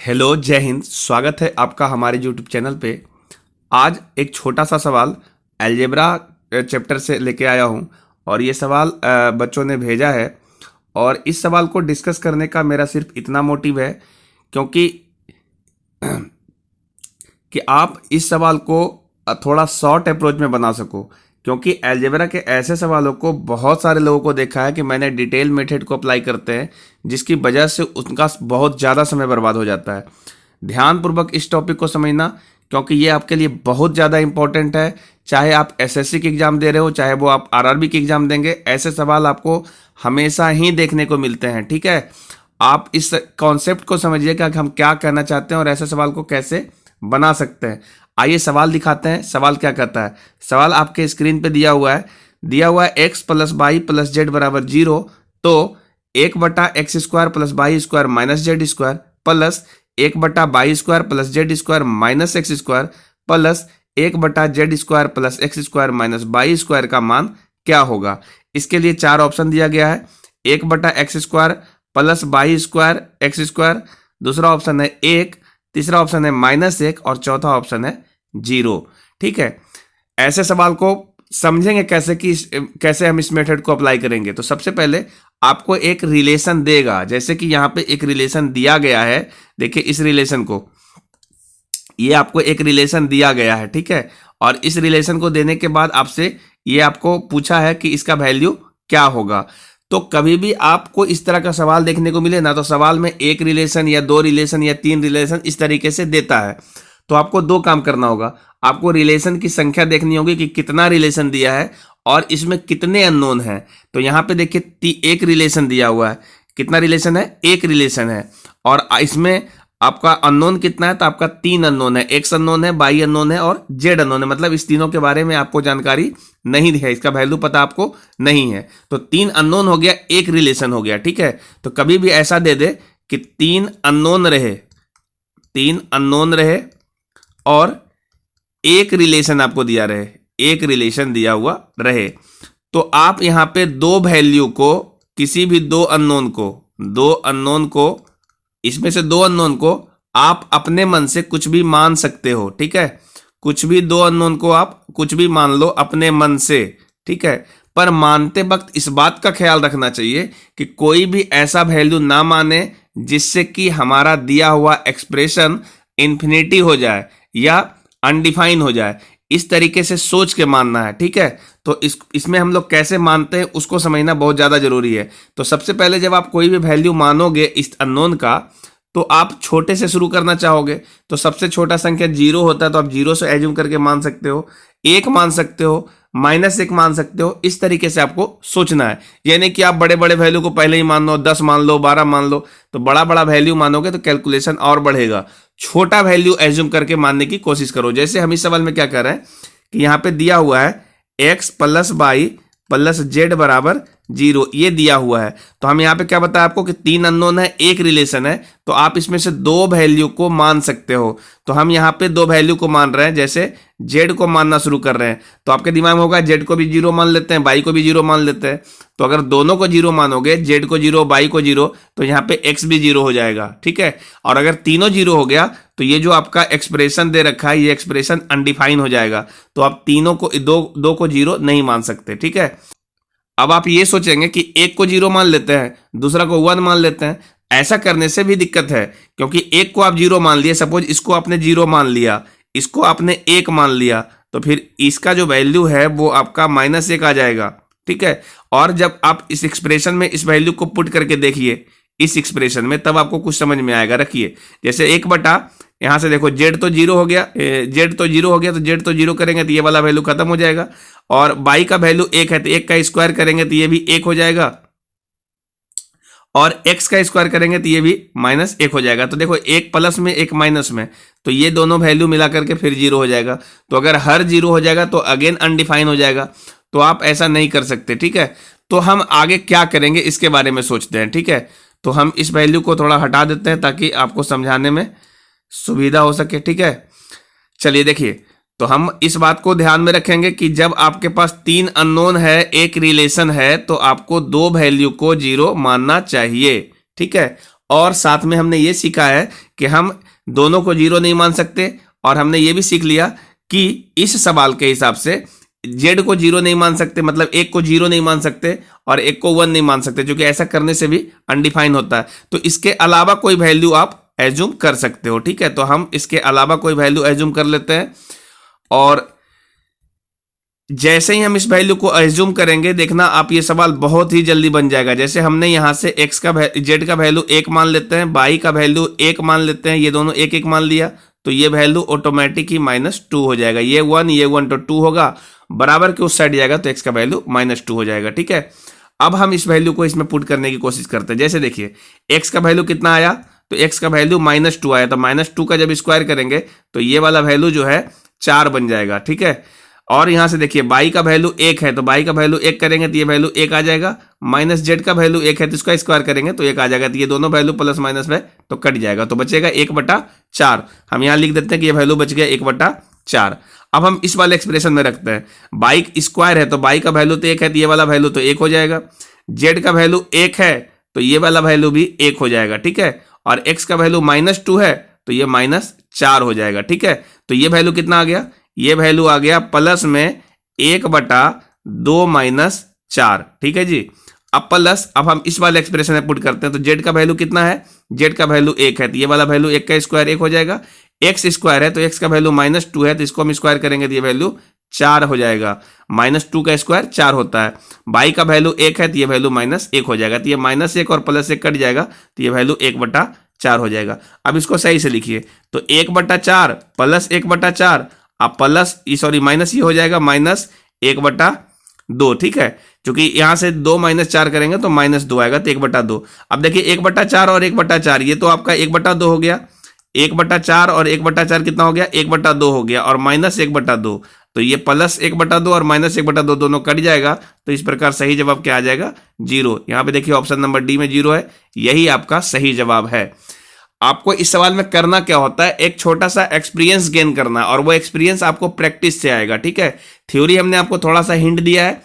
Hello, जय हिंद। स्वागत है आपका हमारे यूट्यूब चैनल पे। आज एक छोटा सा सवाल अलजेब्रा चैप्टर से लेके आया हूँ और ये सवाल बच्चों ने भेजा है। और इस सवाल को डिस्कस करने का मेरा सिर्फ इतना मोटिव है क्योंकि आप इस सवाल को थोड़ा शॉर्ट अप्रोच में बना सको। क्योंकि अलजेब्रा के ऐसे सवालों को बहुत सारे लोगों को देखा है कि मैंने डिटेल मेथड को अप्लाई करते हैं, जिसकी वजह से उनका बहुत ज़्यादा समय बर्बाद हो जाता है। ध्यानपूर्वक इस टॉपिक को समझना क्योंकि ये आपके लिए बहुत ज़्यादा इंपॉर्टेंट है। चाहे आप एसएससी की एग्ज़ाम दे रहे हो, चाहे वो आप आरआरबी की एग्ज़ाम देंगे, ऐसे सवाल आपको हमेशा ही देखने को मिलते हैं। ठीक है, आप इस कॉन्सेप्ट को समझिएगा कि हम क्या कहना चाहते हैं और ऐसे सवाल को कैसे बना सकते हैं। आइए सवाल दिखाते हैं। सवाल क्या कहता है? सवाल आपके स्क्रीन पे दिया हुआ है x plus Y plus Z बराबर 0। तो 1/x² plus Y square minus Z square plus 1/y² plus Z square minus X square plus 1/z² plus X square minus Y square का मान क्या होगा? इसके लिए चार ऑप्शन दिया गया है। 1/x² plus Y square X square, दूसरा ऑप्शन है 1, तीसरा ऑप्शन है -1 और चौथा ऑप्शन है 0। ठीक है, ऐसे सवाल को समझेंगे कैसे हम इस मेथड को अप्लाई करेंगे। तो सबसे पहले आपको एक रिलेशन देगा, जैसे कि यहाँ पे एक रिलेशन दिया गया है। देखिए इस रिलेशन को, ये आपको एक रिलेशन दिया गया है। ठीक है, और इस रिलेशन को देने के बाद आपसे ये आपको पूछा है कि इसका वैल्यू क्या होगा। तो कभी भी आपको इस तरह का सवाल देखने को मिले ना, तो सवाल में एक रिलेशन या दो रिलेशन या तीन रिलेशन इस तरीके से देता है। तो आपको दो काम करना होगा। आपको रिलेशन की संख्या देखनी होगी कि कितना रिलेशन दिया है और इसमें कितने अननोन हैं। तो यहाँ पे देखिए एक रिलेशन दिया हुआ है। कितना रिलेशन है? एक रिलेशन है। और इसमें आपका अननोन कितना है? तो आपका 3 अननोन है। एक्स अननोन है, वाई अननोन है और जेड अननोन है। मतलब इस तीनों के बारे में आपको जानकारी नहीं है, इसका वैल्यू पता आपको नहीं है। तो 3 अननोन हो गया, एक रिलेशन हो गया। ठीक है, तो कभी भी ऐसा दे दे कि 3 अननोन रहे और एक रिलेशन आपको दिया रहे, एक रिलेशन दिया हुआ रहे। तो आप यहां पे दो वैल्यू को, किसी भी दो अननोन को इसमें से दो अननोन को आप अपने मन से कुछ भी मान सकते हो। ठीक है, कुछ भी दो अननोन को आप कुछ भी मान लो अपने मन से। ठीक है, पर मानते वक्त इस बात का ख्याल रखना चाहिए कि कोई भी ऐसा वैल्यू ना माने जिससे कि हमारा दिया हुआ एक्सप्रेशन इन्फिनिटी हो जाए या अनडिफाइन हो जाए। इस तरीके से सोच के मानना है। ठीक है, तो इसमें हम लोग कैसे मानते हैं उसको समझना बहुत ज़्यादा जरूरी है। तो सबसे पहले जब आप कोई भी वैल्यू मानोगे इस अननोन का, तो आप छोटे से शुरू करना चाहोगे। तो सबसे छोटा संख्या 0 होता है, तो आप 0 से एज्यूम करके मान सकते हो, 1 मान सकते हो, -1 मान सकते हो। इस तरीके से आपको सोचना है। यानी कि आप बड़े बड़े वैल्यू को पहले ही मान लो, 10 मान लो, 12 मान लो। तो बड़ा बड़ा वैल्यू मानोगे तो कैलकुलेशन और बढ़ेगा। छोटा वैल्यू एज्यूम करके मानने की कोशिश करो। जैसे हम इस सवाल में क्या कर रहे हैं कि यहाँ पे दिया हुआ है x plus Y plus Z बराबर 0, ये दिया हुआ है। तो हम यहाँ पे क्या बताया आपको कि 3 अननोन है, एक रिलेशन है। तो आप इसमें से दो वैल्यू को मान सकते हो। तो हम यहाँ पे दो वैल्यू को मान रहे हैं। जैसे जेड को मानना शुरू कर रहे हैं, तो आपके दिमाग में होगा जेड को भी 0 मान लेते हैं, वाई को भी 0 मान लेते हैं। तो अगर दोनों को 0 मानोगे, जेड को 0, वाई को 0, तो यहाँ पे एक्स भी 0 हो जाएगा। ठीक है, और अगर तीनों 0 हो गया तो ये जो आपका एक्सप्रेशन दे रखा है, ये एक्सप्रेशन अनडिफाइन हो जाएगा। तो आप तीनों को दो को 0 नहीं मान सकते। ठीक है, अब आप ये सोचेंगे कि एक को 0 मान लेते हैं, दूसरा को 1 मान लेते हैं। ऐसा करने से भी दिक्कत है, क्योंकि एक को आप 0 मान लिए, सपोज इसको आपने 0 मान लिया, इसको आपने 1 मान लिया, तो फिर इसका जो वैल्यू है वो आपका -1 आ जाएगा। ठीक है, और जब आप इस एक्सप्रेशन में इस वैल्यू को पुट करके देखिए इस एक्सप्रेशन में, तब आपको कुछ समझ में आएगा। रखिए, जैसे 1 यहां से देखो जेड तो 0 हो गया, तो जेड तो 0 करेंगे तो ये वाला वैल्यू खत्म हो जाएगा। और बाई का वैल्यू 1 है, तो 1 का स्क्वायर करेंगे तो ये भी 1 हो जाएगा। और x का स्क्वायर करेंगे तो ये भी -1 हो जाएगा। तो देखो, एक प्लस में एक माइनस में, तो ये दोनों वैल्यू मिला करके फिर 0 हो जाएगा। तो अगर हर 0 हो जाएगा तो अगेन अनडिफाइन हो जाएगा। तो आप ऐसा नहीं कर सकते। ठीक है, तो हम आगे क्या करेंगे इसके बारे में सोचते हैं। ठीक है, तो हम इस वैल्यू को थोड़ा हटा देते हैं ताकि आपको समझाने में सुविधा हो सके। ठीक है, चलिए देखिए, तो हम इस बात को ध्यान में रखेंगे कि जब आपके पास 3 अननोन है, एक रिलेशन है, तो आपको दो वैल्यू को 0 मानना चाहिए। ठीक है, और साथ में हमने ये सीखा है कि हम दोनों को जीरो नहीं मान सकते, और हमने ये भी सीख लिया कि इस सवाल के हिसाब से जेड को जीरो नहीं मान सकते, मतलब एक को जीरो नहीं मान सकते और एक को 1 नहीं मान सकते, क्योंकि ऐसा करने से भी अनडिफाइन होता है। तो इसके अलावा कोई वैल्यू आप एज्यूम कर सकते हो, ठीक है। तो हम इसके अलावा कोई वैल्यू एज्यूम कर लेते हैं, और जैसे ही हम इस वैल्यू को एज्यूम करेंगे, देखना आप ये सवाल बहुत ही जल्दी बन जाएगा। जैसे हमने यहां से x का जेड का वैल्यू 1 मान लेते हैं, y का वैल्यू 1 मान लेते हैं, ये दोनों 1 1 मान लिया, तो ये वैल्यू ऑटोमेटिक ही -2 हो जाएगा। ये 1 तो 2 होगा, बराबर के उस साइड जाएगा तो x का वैल्यू -2 हो जाएगा, ठीक है। अब हम इस वैल्यू को इसमें पुट करने की कोशिश करते हैं। जैसे देखिए x का वैल्यू कितना आया, तो x का वैल्यू -2 आया, तो -2 का जब स्क्वायर करेंगे तो ये वाला वैल्यू जो है 4 बन जाएगा, ठीक है। और यहां से देखिए y का वैल्यू 1 है, तो y का वैल्यू 1 करेंगे तो ये वैल्यू 1 आ जाएगा, माइनस जेड का वैल्यू 1 है तो इसका स्क्वायर करेंगे तो 1 आ जाएगा, तो ये दोनों वैल्यू प्लस माइनस में तो कट जाएगा, तो बचेगा 1/4। हम यहां लिख देते हैं कि ये वैल्यू बच गया 1/4। अब हम इस वाले एक्सप्रेशन में रखते हैं, y स्क्वायर है तो y का वैल्यू तो 1 है, तो ये वाला वैल्यू तो 1 हो जाएगा, जेड का वैल्यू 1 है तो ये वाला वैल्यू भी 1 हो जाएगा, ठीक है। और x का वैल्यू -2 है तो ये -4 हो जाएगा, ठीक है। तो ये वैल्यू कितना आ गया, ये वैल्यू आ गया प्लस में 1/2 - 4, ठीक है जी। अब प्लस, अब हम इस वाले एक्सप्रेशन में पुट करते हैं, तो जेड का वैल्यू कितना है, जेड का वैल्यू 1 है, तो ये वाला वैल्यू 1 का स्क्वायर 1 हो जाएगा, एक्स स्क्वायर है तो एक्स का वैल्यू -2 है, तो इसको हम स्क्वायर करेंगे तो ये वैल्यू 4 हो जाएगा, -2 का स्क्वायर 4 होता है। y का वैल्यू 1 है तो ये वैल्यू -1 हो जाएगा, तो ये -1 और +1 कट जाएगा, तो ये वैल्यू 1/4 हो जाएगा। अब इसको सही से लिखिए, तो 1/4 + 1/4, अब प्लस सॉरी माइनस ये हो जाएगा -1/2, ठीक है। क्योंकि यहां से 2 - 4 करेंगे तो -2 आएगा, तो 1/2। अब देखिए 1/4 और 1/4 ये तो आपका 1/2 हो गया, 1/4 और 1/4 कितना हो गया, 1/2 हो गया, और -1/2, तो ये +1/2 और -1/2 दोनों कट जाएगा, तो इस प्रकार सही जवाब क्या आ जाएगा, 0। यहां पे देखिए ऑप्शन नंबर डी में 0 है, यही आपका सही जवाब है। आपको इस सवाल में करना क्या होता है, एक छोटा सा एक्सपीरियंस गेन करना, और वो एक्सपीरियंस आपको प्रैक्टिस से आएगा, ठीक है। थ्योरी हमने आपको थोड़ा सा हिंट दिया है,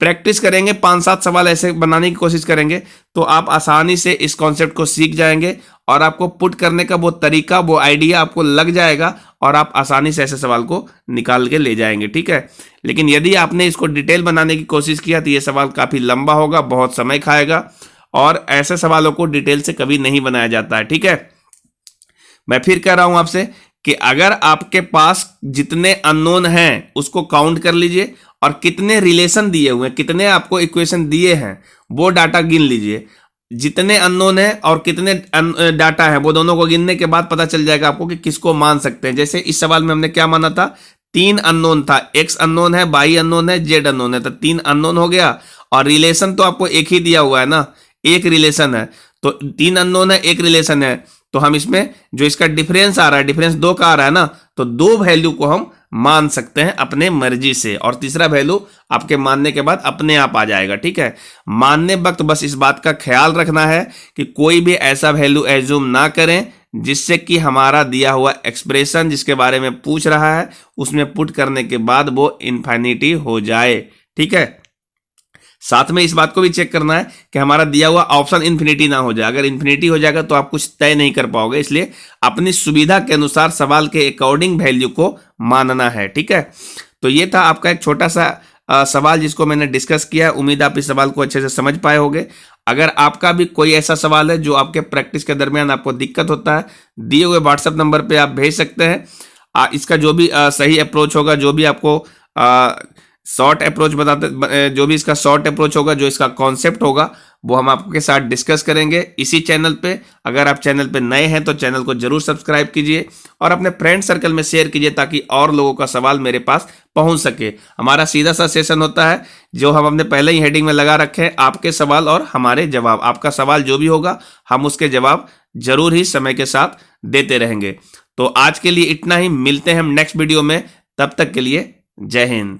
प्रैक्टिस करेंगे, 5-7 सवाल ऐसे बनाने की कोशिश करेंगे तो आप आसानी से इस कॉन्सेप्ट को सीख जाएंगे, और आपको पुट करने का वो तरीका, वो आइडिया आपको लग जाएगा, और आप आसानी से ऐसे सवाल को निकाल के ले जाएंगे, ठीक है। लेकिन यदि आपने इसको डिटेल बनाने की कोशिश किया तो ये सवाल काफी लंबा होगा, बहुत समय खाएगा, और ऐसे सवालों को डिटेल से कभी नहीं बनाया जाता है, ठीक है। मैं फिर कह रहा हूं आपसे कि अगर आपके पास जितने अननोन हैं उसको काउंट कर लीजिए, और कितने रिलेशन दिए हुए हैं, कितने आपको इक्वेशन दिए हैं वो डाटा गिन लीजिए। जितने अननोन है और कितने डाटा है वो दोनों को गिनने के बाद पता चल जाएगा आपको कि किसको मान सकते हैं। जैसे इस सवाल में हमने क्या माना था, 3 अननोन था, x अननोन है, y अननोन है, z अननोन है, तो 3 अननोन हो गया, और रिलेशन तो आपको एक ही दिया हुआ है ना, एक रिलेशन है, तो 3 अननोन है, एक रिलेशन है, तो हम इसमें जो इसका डिफरेंस आ रहा है, डिफरेंस 2 का आ रहा है ना, तो 2 वैल्यू को हम मान सकते हैं अपने मर्जी से, और तीसरा वैल्यू आपके मानने के बाद अपने आप आ जाएगा, ठीक है। मानने वक्त बस इस बात का ख्याल रखना है कि कोई भी ऐसा वैल्यू एज्यूम ना करें जिससे कि हमारा दिया हुआ एक्सप्रेशन जिसके बारे में पूछ रहा है उसमें पुट करने के बाद वो इन्फिनिटी हो जाए, ठीक है। साथ में इस बात को भी चेक करना है कि हमारा दिया हुआ ऑप्शन इन्फिनिटी ना हो जाए, अगर इन्फिनिटी हो जाएगा तो आप कुछ तय नहीं कर पाओगे, इसलिए अपनी सुविधा के अनुसार सवाल के अकॉर्डिंग वैल्यू को मानना है, ठीक है। तो ये था आपका एक छोटा सा सवाल जिसको मैंने डिस्कस किया है। उम्मीद आप इस सवाल को अच्छे से समझ पाए होंगे। अगर आपका भी कोई ऐसा सवाल है जो आपके प्रैक्टिस के दरमियान आपको दिक्कत होता है, दिए हुए व्हाट्सएप नंबर पे आप भेज सकते हैं। इसका जो भी सही अप्रोच होगा, जो भी आपको शॉर्ट अप्रोच बताते, जो भी इसका शॉर्ट अप्रोच होगा, जो इसका कॉन्सेप्ट होगा, वो हम आपके साथ डिस्कस करेंगे इसी चैनल पे। अगर आप चैनल पे नए हैं तो चैनल को जरूर सब्सक्राइब कीजिए और अपने फ्रेंड सर्कल में शेयर कीजिए ताकि और लोगों का सवाल मेरे पास पहुंच सके। हमारा सीधा सा सेशन होता है जो हम अपने पहले ही हेडिंग में लगा रखे हैं, आपके सवाल और हमारे जवाब। आपका सवाल जो भी होगा हम उसके जवाब जरूर ही समय के साथ देते रहेंगे। तो आज के लिए इतना ही, मिलते हैं हम नेक्स्ट वीडियो में, तब तक के लिए जय हिंद।